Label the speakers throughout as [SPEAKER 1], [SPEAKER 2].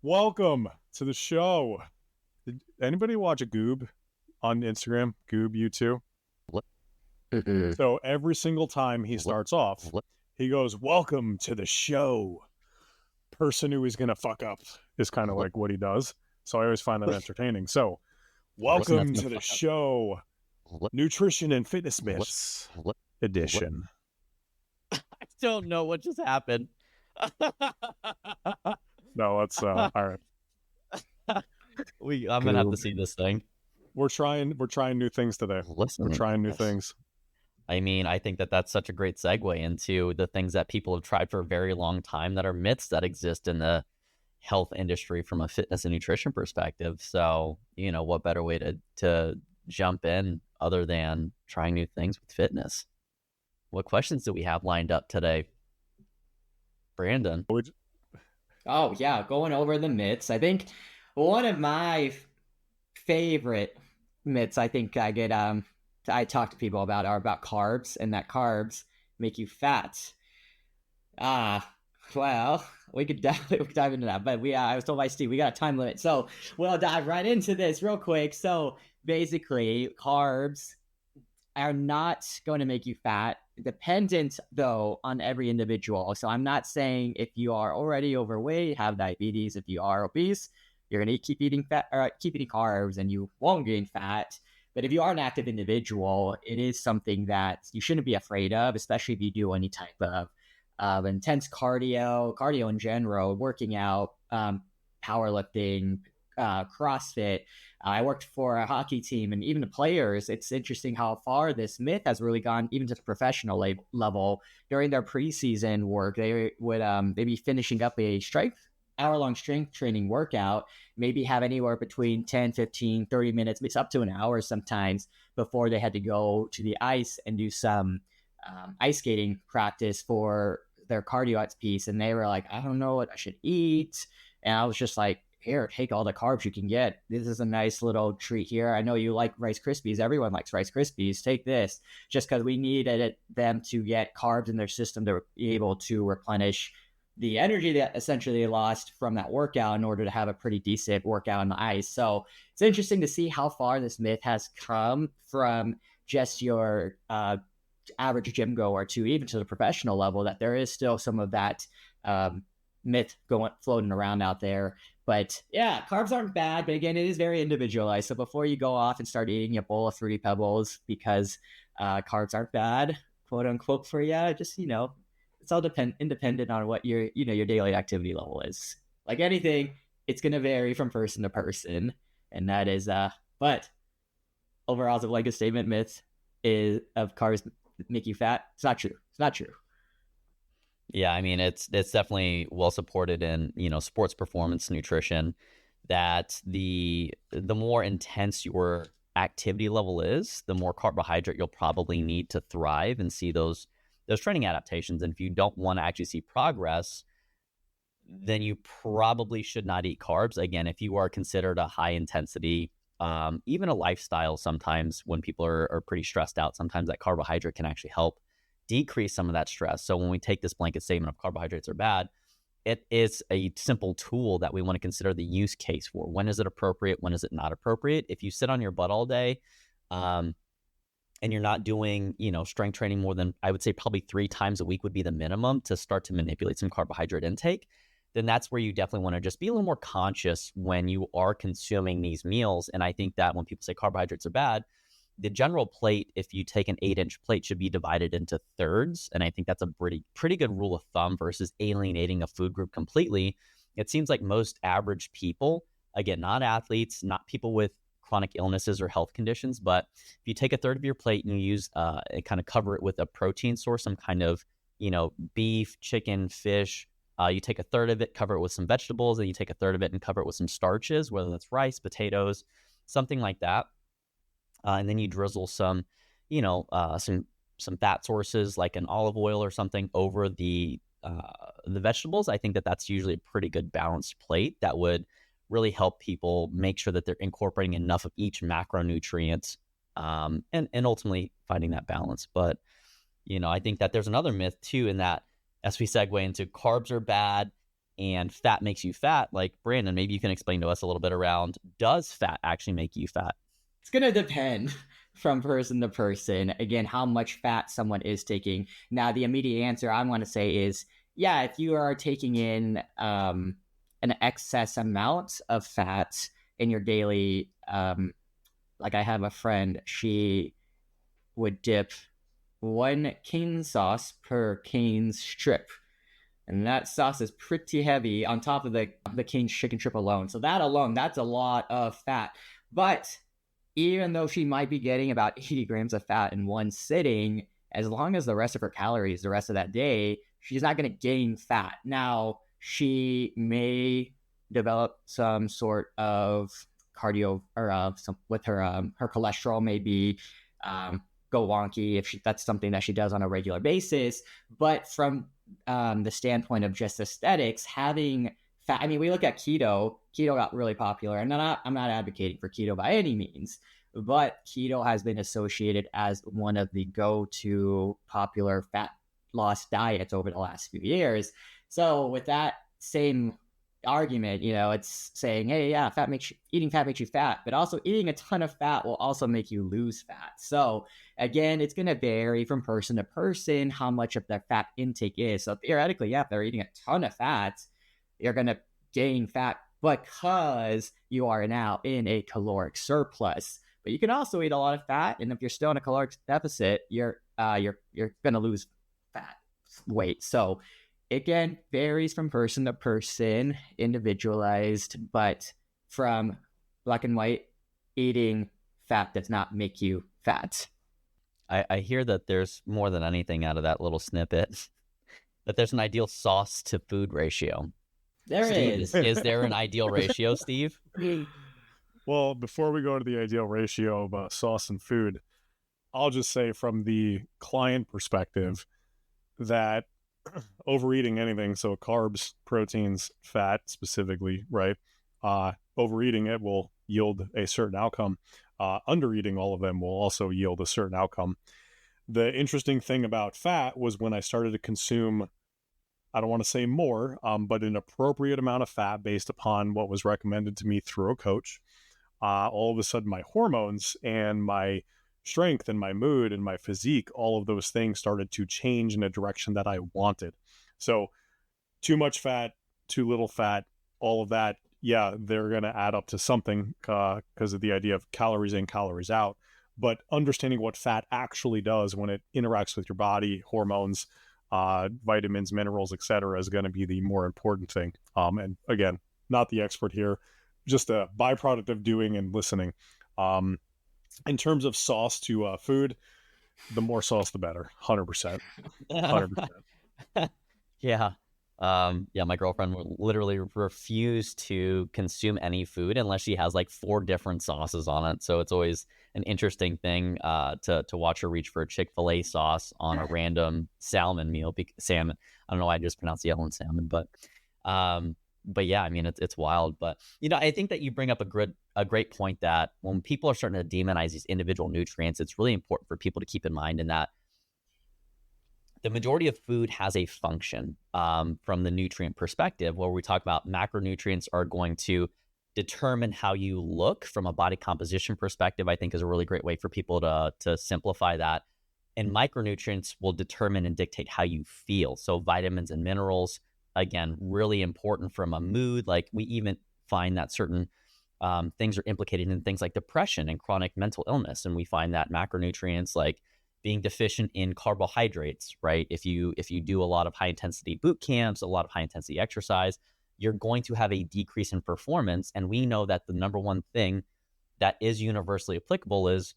[SPEAKER 1] Welcome to the show. Did anybody watch a Goob on Instagram? Goob, you too? So every single time he starts off, he goes, "Welcome to the show." Person who he's going to fuck up is kind of like what he does. So I always find that entertaining. So, welcome to the show. Nutrition and Fitness Myths edition.
[SPEAKER 2] I don't know what just happened.
[SPEAKER 1] No, let's all right.
[SPEAKER 2] I'm gonna have to see this thing.
[SPEAKER 1] We're trying new things today. We're trying new things.
[SPEAKER 2] I mean, I think that that's such a great segue into the things that people have tried for a very long time that are myths that exist in the health industry from a fitness and nutrition perspective. So, you know, what better way to jump in other than trying new things with fitness? What questions do we have lined up today, Brandon?
[SPEAKER 3] Oh, yeah, going over the myths. I think one of my favorite myths I think I talk to people about are about carbs, and that carbs make you fat. Well, we could definitely dive into that, but I was told by Steve, we got a time limit, so we'll dive right into this real quick. So basically, carbs are not going to make you fat, dependent though on every individual. So I'm not saying if you are already overweight, have diabetes, if you are obese, you're going to keep eating carbs and you won't gain fat. But if you are an active individual, it is something that you shouldn't be afraid of, especially if you do any type of intense cardio in general, working out, powerlifting, CrossFit. I worked for a hockey team, and even the players, it's interesting how far this myth has really gone, even to the professional level. During their preseason work, they would they'd be finishing up a hour-long strength training workout, maybe have anywhere between 10, 15, 30 minutes, it's up to an hour sometimes, before they had to go to the ice and do some ice skating practice for their cardio piece. And they were like, I don't know what I should eat. And I was just like, here, take all the carbs you can get. This is a nice little treat here. I know you like Rice Krispies. Everyone likes Rice Krispies. Take this, just because we needed them to get carbs in their system to be able to replenish the energy that essentially they lost from that workout in order to have a pretty decent workout on the ice. So it's interesting to see how far this myth has come from just your average gym goer to even to the professional level, that there is still some of that myth floating around out there. But yeah, carbs aren't bad, but again, it is very individualized. So before you go off and start eating a bowl of Fruity Pebbles because carbs aren't bad, quote unquote, for you, just, you know, it's all independent on what your daily activity level is. Like anything, it's going to vary from person to person. And that is, but overall, the blanket statement myth is of carbs make you fat. It's not true. It's not true.
[SPEAKER 2] Yeah, I mean, it's definitely well supported in, you know, sports performance nutrition, that the more intense your activity level is, the more carbohydrate you'll probably need to thrive and see those training adaptations. And if you don't want to actually see progress, then you probably should not eat carbs. Again, if you are considered a high intensity, even a lifestyle, sometimes when people are pretty stressed out, sometimes that carbohydrate can actually help decrease some of that stress. So when we take this blanket statement of carbohydrates are bad, it is a simple tool that we want to consider the use case for. When is it appropriate? When is it not appropriate? If you sit on your butt all day, and you're not doing, you know, strength training more than, I would say probably 3 times a week would be the minimum to start to manipulate some carbohydrate intake, then that's where you definitely want to just be a little more conscious when you are consuming these meals. And I think that when people say carbohydrates are bad, the general plate, if you take an 8-inch plate, should be divided into thirds. And I think that's a pretty good rule of thumb versus alienating a food group completely. It seems like most average people, again, not athletes, not people with chronic illnesses or health conditions, but if you take a third of your plate and you use and kind of cover it with a protein source, some kind of, you know, beef, chicken, fish, you take a third of it, cover it with some vegetables, and you take a third of it and cover it with some starches, whether that's rice, potatoes, something like that. And then you drizzle some, you know, some fat sources like an olive oil or something over the vegetables. I think that that's usually a pretty good balanced plate that would really help people make sure that they're incorporating enough of each macronutrient, and ultimately finding that balance. But, you know, I think that there's another myth too, in that as we segue into carbs are bad, and fat makes you fat, like Brandon, maybe you can explain to us a little bit around, does fat actually make you fat?
[SPEAKER 3] It's going to depend from person to person. Again, how much fat someone is taking. Now, the immediate answer I want to say is, yeah, if you are taking in an excess amount of fat in your daily, like I have a friend, she would dip 1 cane sauce per cane strip. And that sauce is pretty heavy on top of the cane chicken strip alone. So that alone, that's a lot of fat. But even though she might be getting about 80 grams of fat in one sitting, as long as the rest of her calories the rest of that day, she's not going to gain fat. Now, she may develop some sort of cardio or with her her cholesterol may be go wonky if that's something that she does on a regular basis. But from the standpoint of just aesthetics, having fat, I mean, we look at keto. Keto got really popular, and I'm not advocating for keto by any means, but keto has been associated as one of the go-to popular fat loss diets over the last few years. So with that same argument, it's saying, hey, yeah, eating fat makes you fat, but also eating a ton of fat will also make you lose fat. So again, it's going to vary from person to person how much of their fat intake is. So theoretically, yeah, if they're eating a ton of fat, you're going to gain fat because you are now in a caloric surplus. But you can also eat a lot of fat, and if you're still in a caloric deficit, you're going to lose fat weight. So again, varies from person to person, individualized, but from black and white, eating fat does not make you fat.
[SPEAKER 2] I hear that there's more than anything out of that little snippet, that there's an ideal sauce to food ratio.
[SPEAKER 3] There
[SPEAKER 2] Steve,
[SPEAKER 3] is.
[SPEAKER 2] Is there an ideal ratio, Steve?
[SPEAKER 1] Well, before we go to the ideal ratio of sauce and food, I'll just say from the client perspective that overeating anything, so carbs, proteins, fat specifically, right? Overeating it will yield a certain outcome. Undereating all of them will also yield a certain outcome. The interesting thing about fat was when I started to consume, I don't want to say more, but an appropriate amount of fat based upon what was recommended to me through a coach. All of a sudden my hormones and my strength and my mood and my physique, all of those things started to change in a direction that I wanted. So too much fat, too little fat, all of that, yeah, they're going to add up to something because of the idea of calories in, calories out. But understanding what fat actually does when it interacts with your body, hormones, vitamins, minerals, etc., is going to be the more important thing. And again, not the expert here, just a byproduct of doing and listening. In terms of sauce to food, the more sauce, the better. 100%. 100%.
[SPEAKER 2] Yeah. My girlfriend will literally refuse to consume any food unless she has like 4 different sauces on it. So it's always an interesting thing to watch her reach for a Chick-fil-A sauce on a random salmon meal. Salmon. I don't know why I just pronounced yellow and salmon, but yeah, I mean, it's wild. But, I think that you bring up a great point that when people are starting to demonize these individual nutrients, it's really important for people to keep in mind in that the majority of food has a function from the nutrient perspective, where we talk about macronutrients are going to determine how you look from a body composition perspective. I think is a really great way for people to simplify that. And micronutrients will determine and dictate how you feel. So vitamins and minerals, again, really important from a mood. Like we even find that certain things are implicated in things like depression and chronic mental illness. And we find that macronutrients like being deficient in carbohydrates, right? If you do a lot of high intensity boot camps, a lot of high intensity exercise, you're going to have a decrease in performance. And we know that the number one thing that is universally applicable is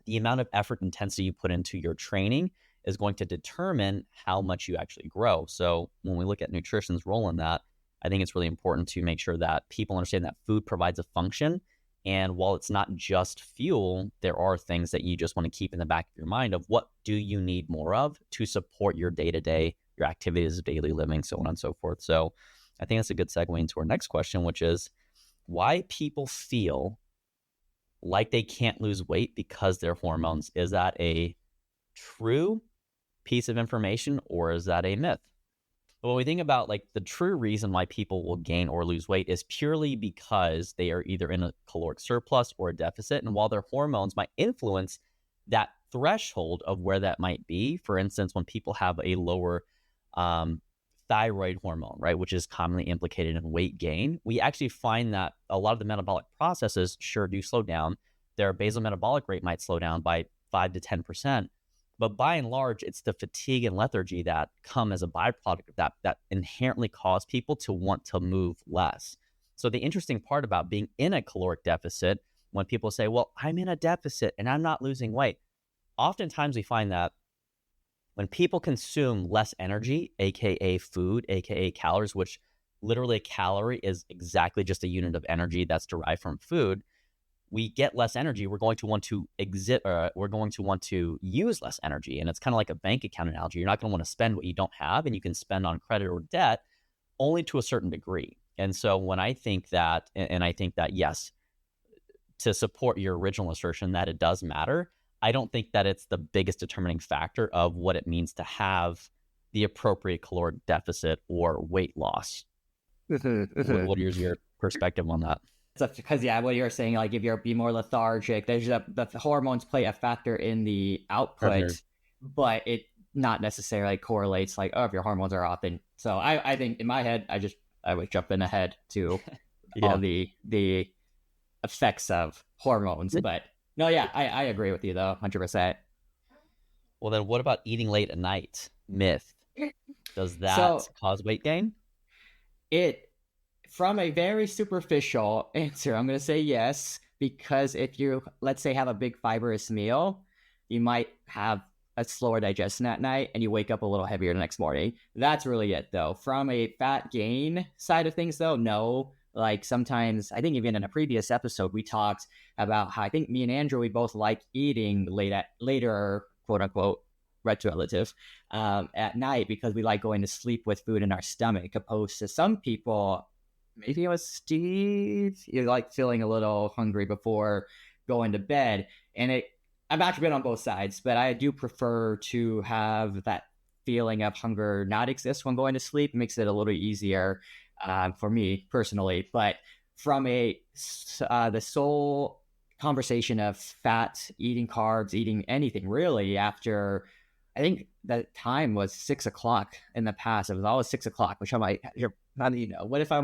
[SPEAKER 2] the amount of effort intensity you put into your training is going to determine how much you actually grow. So when we look at nutrition's role in that, I think it's really important to make sure that people understand that food provides a function. And while it's not just fuel, there are things that you just want to keep in the back of your mind of what do you need more of to support your day-to-day, your activities of daily living, so on and so forth. So I think that's a good segue into our next question, which is why people feel like they can't lose weight because their hormones. Is that a true piece of information or is that a myth? But when we think about like the true reason why people will gain or lose weight is purely because they are either in a caloric surplus or a deficit. And while their hormones might influence that threshold of where that might be, for instance, when people have a lower thyroid hormone, right, which is commonly implicated in weight gain, we actually find that a lot of the metabolic processes sure do slow down. Their basal metabolic rate might slow down by 5 to 10%. But by and large, it's the fatigue and lethargy that come as a byproduct of that inherently cause people to want to move less. So the interesting part about being in a caloric deficit, when people say, well, I'm in a deficit and I'm not losing weight, oftentimes we find that when people consume less energy, aka food, aka calories, which literally a calorie is exactly just a unit of energy that's derived from food, we get less energy, we're going to want to we're going to want to use less energy. And it's kind of like a bank account analogy. You're not going to want to spend what you don't have, and you can spend on credit or debt only to a certain degree. And so when I think that, and I think that, yes, to support your original assertion that it does matter, I don't think that it's the biggest determining factor of what it means to have the appropriate caloric deficit or weight loss. What is your perspective on that?
[SPEAKER 3] Because what you're saying, like if you're be more lethargic, there's the hormones play a factor in the output, but it not necessarily correlates like, oh, if your hormones are off. And so I think in my head, I would jump in ahead to all the effects of hormones. But no, yeah, I agree with you though, 100%.
[SPEAKER 2] Well, then what about eating late at night? Myth. Does that cause weight gain?
[SPEAKER 3] From a very superficial answer, I'm going to say yes, because if you, let's say, have a big fibrous meal, you might have a slower digestion at night and you wake up a little heavier the next morning. That's really it, though. From a fat gain side of things, though, no. Like sometimes, I think even in a previous episode, we talked about how I think me and Andrew, we both like eating later, quote unquote, relative, at night because we like going to sleep with food in our stomach, opposed to some people. Maybe it was Steve. You're like feeling a little hungry before going to bed. And I've actually been on both sides, but I do prefer to have that feeling of hunger not exist when going to sleep. It makes it a little easier for me personally. But from the sole conversation of fat, eating carbs, eating anything really after, I think the time was 6 o'clock in the past. It was always 6 o'clock, which I'm like, how do you know? What if I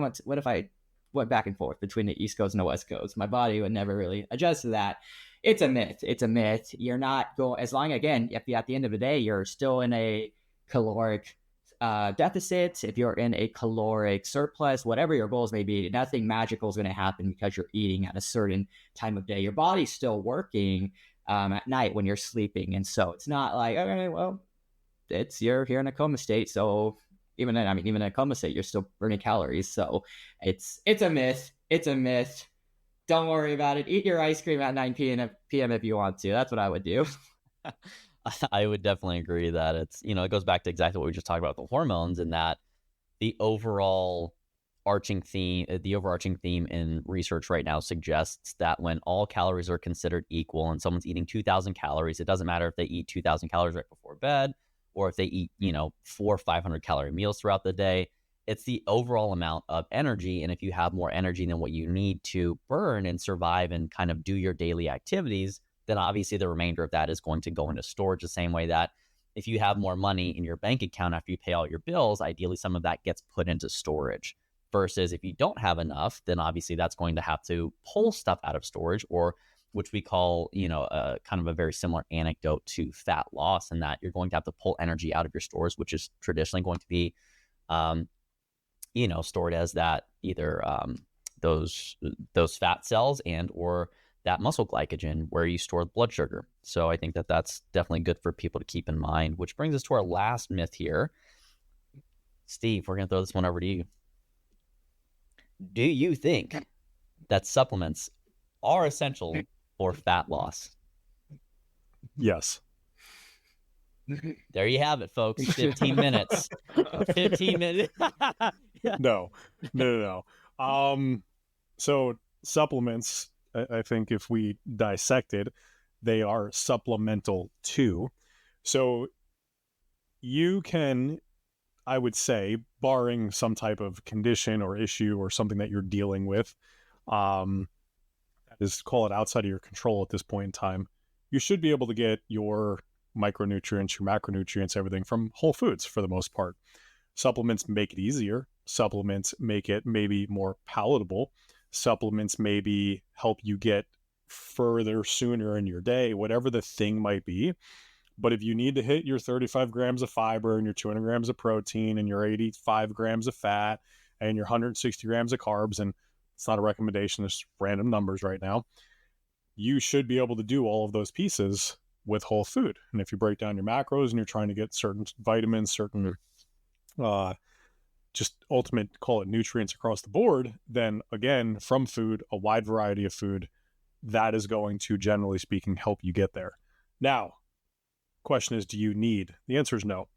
[SPEAKER 3] went back and forth between the East Coast and the West Coast? My body would never really adjust to that. It's a myth. It's a myth. You're not going, as long, again, if at the end of the day, you're still in a caloric deficit, if you're in a caloric surplus, whatever your goals may be, nothing magical is going to happen because you're eating at a certain time of day. Your body's still working at night when you're sleeping. And so it's not like, okay, well, you're here in a coma state. So even then, even in a coma state, you're still burning calories. So it's a myth. It's a myth. Don't worry about it. Eat your ice cream at 9 p.m. if you want to. That's what I would do.
[SPEAKER 2] I would definitely agree that it's, it goes back to exactly what we just talked about with the hormones, and that the overarching theme in research right now suggests that when all calories are considered equal and someone's eating 2,000 calories, it doesn't matter if they eat 2,000 calories right before bed or if they eat, 400 or 500 calorie meals throughout the day. It's the overall amount of energy. And if you have more energy than what you need to burn and survive and kind of do your daily activities, then obviously the remainder of that is going to go into storage, the same way that if you have more money in your bank account after you pay all your bills, ideally some of that gets put into storage. Versus if you don't have enough, then obviously that's going to have to pull stuff out of storage, or which we call, kind of a very similar anecdote to fat loss, in that you're going to have to pull energy out of your stores, which is traditionally going to be, stored as that either those fat cells and or that muscle glycogen where you store blood sugar. So I think that that's definitely good for people to keep in mind, which brings us to our last myth here. Steve, we're going to throw this one over to you. Do you think that supplements are essential for fat loss?
[SPEAKER 1] Yes.
[SPEAKER 2] There you have it, folks. 15 minutes. 15 minutes.
[SPEAKER 1] No. So supplements, I think if we dissected, they are supplemental too. So you can I would say, barring some type of condition or issue or something that you're dealing with, that is, call it outside of your control at this point in time, you should be able to get your micronutrients, your macronutrients, everything from whole foods for the most part. Supplements make it easier. Supplements make it maybe more palatable. Supplements maybe help you get further sooner in your day, whatever the thing might be. But if you need to hit your 35 grams of fiber and your 200 grams of protein and your 85 grams of fat and your 160 grams of carbs, and it's not a recommendation, it's random numbers right now, you should be able to do all of those pieces with whole food. And if you break down your macros and you're trying to get certain vitamins, certain just ultimate, call it nutrients across the board, then again, from food, a wide variety of food, that is going to, generally speaking, help you get there. Now, question is, do you need? The answer is no.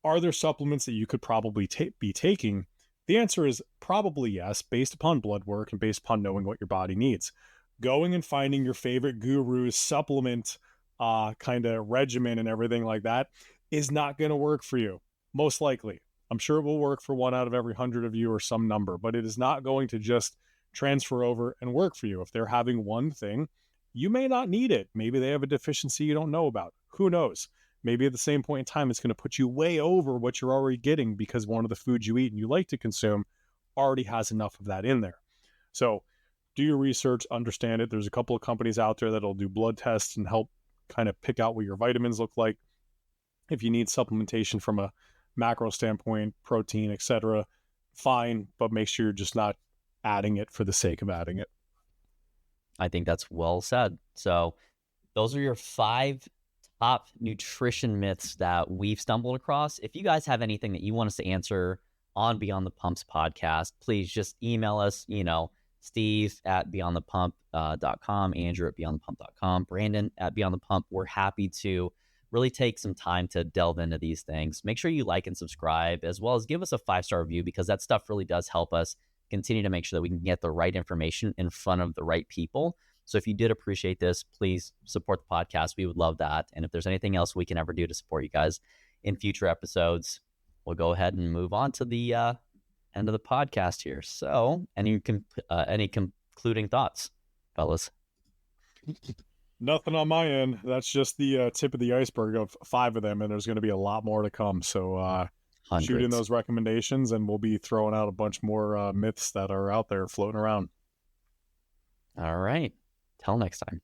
[SPEAKER 1] Are there supplements that you could probably be taking? The answer is probably yes, based upon blood work and based upon knowing what your body needs. Going and finding your favorite guru's supplement kind of regimen and everything like that is not going to work for you, most likely. I'm sure it will work for 1 out of every 100 of you or some number, but it is not going to just transfer over and work for you. If they're having one thing, you may not need it. Maybe they have a deficiency you don't know about. Who knows? Maybe at the same point in time, it's going to put you way over what you're already getting because one of the foods you eat and you like to consume already has enough of that in there. So do your research, understand it. There's a couple of companies out there that'll do blood tests and help kind of pick out what your vitamins look like. If you need supplementation from a macro standpoint, protein, etc., fine, but make sure you're just not adding it for the sake of adding it.
[SPEAKER 2] I think that's well said. So those are your 5 top nutrition myths that we've stumbled across. If you guys have anything that you want us to answer on Beyond the Pumps podcast, please just email us, Steve at beyondthepump.com, Andrew at beyondthepump.com, Brandon at Beyond the Pump. We're happy to really take some time to delve into these things. Make sure you like and subscribe, as well as give us a 5-star review, because that stuff really does help us continue to make sure that we can get the right information in front of the right people. So if you did appreciate this, please support the podcast. We would love that. And if there's anything else we can ever do to support you guys in future episodes, we'll go ahead and move on to the end of the podcast here. So any concluding thoughts, fellas?
[SPEAKER 1] Nothing on my end. That's just the tip of the iceberg of 5 of them, and there's going to be a lot more to come. So shoot in those recommendations, and we'll be throwing out a bunch more myths that are out there floating around.
[SPEAKER 2] All right. Till next time.